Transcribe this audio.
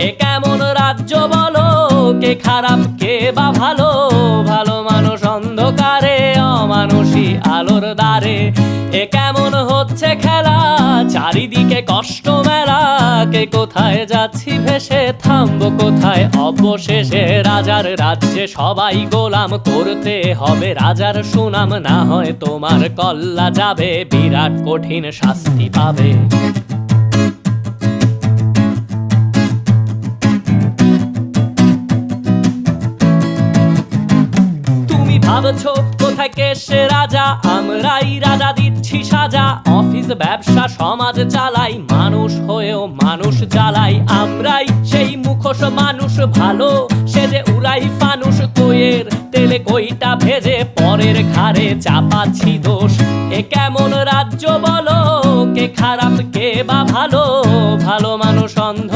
এ কেমন রাজ্য বলো, কে খারাপ কে বা ভালো? ভালো মানুষ অন্ধকারে, অমানুষী আলোর দ্বারে। এ কেমন হচ্ছে খেলা, চারিদিকে কষ্ট মেলা। কে কোথায় যাচ্ছি ভেসে, থামবো কোথায় অবশেষে? রাজার রাজ্যে সবাই গোলাম, করতে হবে রাজার সুনাম। না হয় তোমার কল্লা যাবে, বিরাট কঠিন শাস্তি পাবে। ভাবছো কোথায় কে সে রাজা, আমরাই রাজা দিচ্ছি সাজা। অফিস ব্যবসা সমাজ চালাই, মানুষ হয়েও মানুষ জ্বালাই। আমরাই সেই মুখোশ মানুষ ভালো, সে যে উড়াই ফানুষ। কইয়ের তেলে কইটা ভেজে পরের ঘাড়ে চাপাচ্ছি দোষ। এ কেমন রাজ্য বলো, কে খারাপ কে বা ভালো? ভালো মানুষ অন্ধ